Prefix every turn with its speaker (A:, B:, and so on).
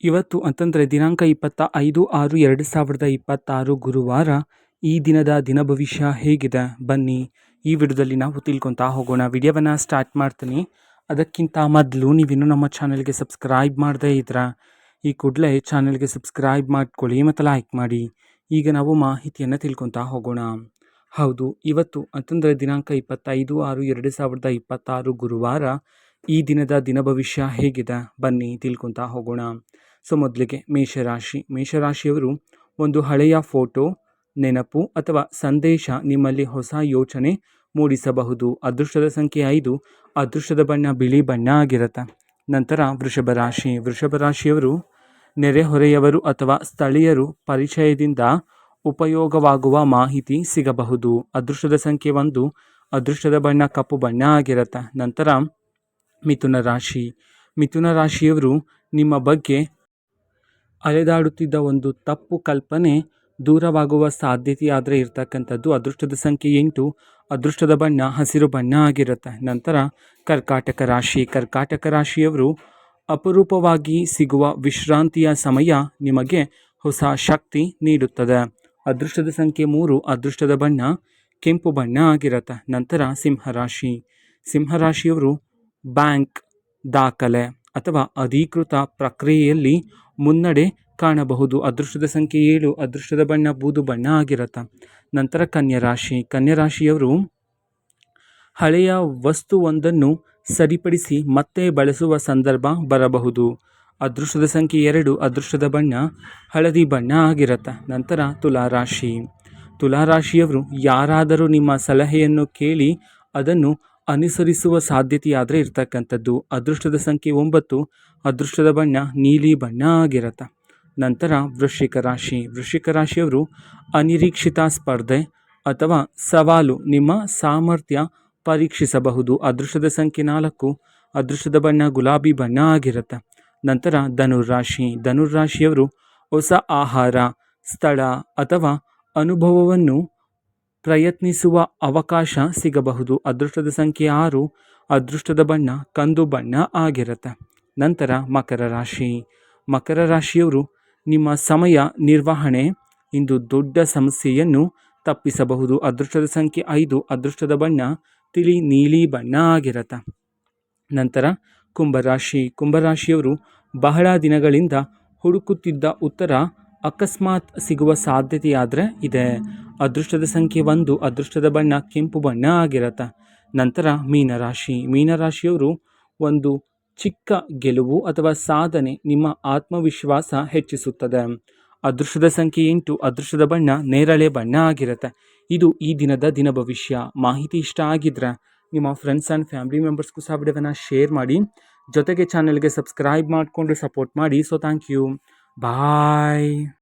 A: ಇವತ್ತು ಅಂತಂದರೆ ದಿನಾಂಕ 25/6/2026 ಗುರುವಾರ. ಈ ದಿನದ ದಿನ ಭವಿಷ್ಯ ಹೇಗಿದೆ ಬನ್ನಿ ಈ ವಿಡಿಯೋದಲ್ಲಿ ನಾವು ತಿಳ್ಕೊತಾ ಹೋಗೋಣ. ವಿಡಿಯೋವನ್ನು ಸ್ಟಾರ್ಟ್ ಮಾಡ್ತೀನಿ. ಅದಕ್ಕಿಂತ ಮೊದಲು ನೀವಿನ್ನೂ ನಮ್ಮ ಚಾನಲ್ಗೆ ಸಬ್ಸ್ಕ್ರೈಬ್ ಮಾಡದೇ ಇದ್ರೆ ಈ ಕೂಡಲೇ ಚಾನಲ್ಗೆ ಸಬ್ಸ್ಕ್ರೈಬ್ ಮಾಡ್ಕೊಳ್ಳಿ ಮತ್ತು ಲೈಕ್ ಮಾಡಿ. ಈಗ ನಾವು ಮಾಹಿತಿಯನ್ನು ತಿಳ್ಕೊತಾ ಹೋಗೋಣ. ಹೌದು, ಇವತ್ತು ಅಂತಂದರೆ ದಿನಾಂಕ 25/6/2026 ಗುರುವಾರ. ಈ ದಿನದ ದಿನ ಭವಿಷ್ಯ ಹೇಗಿದೆ ಬನ್ನಿ ತಿಳ್ಕೊತಾ ಹೋಗೋಣ. ಸೊ ಮೊದಲಿಗೆ ಮೇಷರಾಶಿಯವರು ಒಂದು ಹಳೆಯ ಫೋಟೋ, ನೆನಪು ಅಥವಾ ಸಂದೇಶ ನಿಮ್ಮಲ್ಲಿ ಹೊಸ ಯೋಚನೆ ಮೂಡಿಸಬಹುದು. ಅದೃಷ್ಟದ ಸಂಖ್ಯೆ 5, ಅದೃಷ್ಟದ ಬಣ್ಣ ಬಿಳಿ ಬಣ್ಣ ಆಗಿರುತ್ತೆ. ನಂತರ ವೃಷಭರಾಶಿಯವರು ನೆರೆಹೊರೆಯವರು ಅಥವಾ ಸ್ಥಳೀಯರು ಪರಿಚಯದಿಂದ ಉಪಯೋಗವಾಗುವ ಮಾಹಿತಿ ಸಿಗಬಹುದು. ಅದೃಷ್ಟದ ಸಂಖ್ಯೆ 1, ಅದೃಷ್ಟದ ಬಣ್ಣ ಕಪ್ಪು ಬಣ್ಣ ಆಗಿರುತ್ತೆ. ನಂತರ ಮಿಥುನ ರಾಶಿಯವರು ನಿಮ್ಮ ಬಗ್ಗೆ ಅಲೆದಾಡುತ್ತಿದ್ದ ಒಂದು ತಪ್ಪು ಕಲ್ಪನೆ ದೂರವಾಗುವ ಸಾಧ್ಯತೆ ಆದರೆ ಇರ್ತಕ್ಕಂಥದ್ದು. ಅದೃಷ್ಟದ ಸಂಖ್ಯೆ 8, ಅದೃಷ್ಟದ ಬಣ್ಣ ಹಸಿರು ಬಣ್ಣ ಆಗಿರುತ್ತೆ. ನಂತರ ಕರ್ಕಾಟಕ ರಾಶಿಯವರು ಅಪರೂಪವಾಗಿ ಸಿಗುವ ವಿಶ್ರಾಂತಿಯ ಸಮಯ ನಿಮಗೆ ಹೊಸ ಶಕ್ತಿ ನೀಡುತ್ತದೆ. ಅದೃಷ್ಟದ ಸಂಖ್ಯೆ 3, ಅದೃಷ್ಟದ ಬಣ್ಣ ಕೆಂಪು ಬಣ್ಣ ಆಗಿರುತ್ತೆ. ನಂತರ ಸಿಂಹರಾಶಿಯವರು ಬ್ಯಾಂಕ್ ದಾಖಲೆ ಅಥವಾ ಅಧಿಕೃತ ಪ್ರಕ್ರಿಯೆಯಲ್ಲಿ ಮುನ್ನಡೆ ಕಾಣಬಹುದು. ಅದೃಷ್ಟದ ಸಂಖ್ಯೆ 7, ಅದೃಷ್ಟದ ಬಣ್ಣ ಬೂದು ಬಣ್ಣ ಆಗಿರುತ್ತೆ. ನಂತರ ಕನ್ಯರಾಶಿಯವರು ಹಳೆಯ ವಸ್ತುವೊಂದನ್ನು ಸರಿಪಡಿಸಿ ಮತ್ತೆ ಬಳಸುವ ಸಂದರ್ಭ ಬರಬಹುದು. ಅದೃಷ್ಟದ ಸಂಖ್ಯೆ 2, ಅದೃಷ್ಟದ ಬಣ್ಣ ಹಳದಿ ಬಣ್ಣ ಆಗಿರುತ್ತೆ. ನಂತರ ತುಲಾರಾಶಿಯವರು ಯಾರಾದರೂ ನಿಮ್ಮ ಸಲಹೆಯನ್ನು ಕೇಳಿ ಅದನ್ನು ಅನುಸರಿಸುವ ಸಾಧ್ಯತೆಯಾದರೆ ಇರ್ತಕ್ಕಂಥದ್ದು. ಅದೃಷ್ಟದ ಸಂಖ್ಯೆ 9, ಅದೃಷ್ಟದ ಬಣ್ಣ ನೀಲಿ ಬಣ್ಣ ಆಗಿರುತ್ತೆ. ನಂತರ ವೃಶ್ಚಿಕ ರಾಶಿಯವರು ಅನಿರೀಕ್ಷಿತ ಸ್ಪರ್ಧೆ ಅಥವಾ ಸವಾಲು ನಿಮ್ಮ ಸಾಮರ್ಥ್ಯ ಪರೀಕ್ಷಿಸಬಹುದು. ಅದೃಷ್ಟದ ಸಂಖ್ಯೆ 4, ಅದೃಷ್ಟದ ಬಣ್ಣ ಗುಲಾಬಿ ಬಣ್ಣ ಆಗಿರುತ್ತೆ. ನಂತರ ಧನುರಾಶಿಯವರು ಹೊಸ ಆಹಾರ, ಸ್ಥಳ ಅಥವಾ ಅನುಭವವನ್ನು ಪ್ರಯತ್ನಿಸುವ ಅವಕಾಶ ಸಿಗಬಹುದು. ಅದೃಷ್ಟದ ಸಂಖ್ಯೆ 6, ಅದೃಷ್ಟದ ಬಣ್ಣ ಕಂದು ಬಣ್ಣ ಆಗಿರುತ್ತೆ. ನಂತರ ಮಕರ ರಾಶಿಯವರು ನಿಮ್ಮ ಸಮಯ ನಿರ್ವಹಣೆ ಇಂದು ದೊಡ್ಡ ಸಮಸ್ಯೆಯನ್ನು ತಪ್ಪಿಸಬಹುದು. ಅದೃಷ್ಟದ ಸಂಖ್ಯೆ 5, ಅದೃಷ್ಟದ ಬಣ್ಣ ತಿಳಿ ನೀಲಿ ಬಣ್ಣ ಆಗಿರುತ್ತೆ. ನಂತರ ಕುಂಭರಾಶಿಯವರು ಬಹಳ ದಿನಗಳಿಂದ ಹುಡುಕುತ್ತಿದ್ದ ಉತ್ತರ ಅಕಸ್ಮಾತ್ ಸಿಗುವ ಸಾಧ್ಯತೆಯಾದರೆ ಇದೆ. ಅದೃಷ್ಟದ ಸಂಖ್ಯೆ 1, ಅದೃಷ್ಟದ ಬಣ್ಣ ಕೆಂಪು ಬಣ್ಣ ಆಗಿರುತ್ತೆ. ನಂತರ ಮೀನರಾಶಿಯವರು ಒಂದು ಚಿಕ್ಕ ಗೆಲುವು ಅಥವಾ ಸಾಧನೆ ನಿಮ್ಮ ಆತ್ಮವಿಶ್ವಾಸ ಹೆಚ್ಚಿಸುತ್ತದೆ. ಅದೃಷ್ಟದ ಸಂಖ್ಯೆ 8, ಅದೃಷ್ಟದ ಬಣ್ಣ ನೇರಳೆ ಬಣ್ಣ ಆಗಿರುತ್ತೆ. ಇದು ಈ ದಿನದ ದಿನ ಭವಿಷ್ಯ. ಮಾಹಿತಿ ಇಷ್ಟ ಆಗಿದ್ರೆ ನಿಮ್ಮ ಫ್ರೆಂಡ್ಸ್ ಆ್ಯಂಡ್ ಫ್ಯಾಮಿಲಿ ಮೆಂಬರ್ಸ್ಗೂ ಸಹ ವಿಡಿಯೋವನ್ನು ಶೇರ್ ಮಾಡಿ, ಜೊತೆಗೆ ಚಾನಲ್ಗೆ ಸಬ್ಸ್ಕ್ರೈಬ್ ಮಾಡಿಕೊಂಡು ಸಪೋರ್ಟ್ ಮಾಡಿ. So thank you, bye.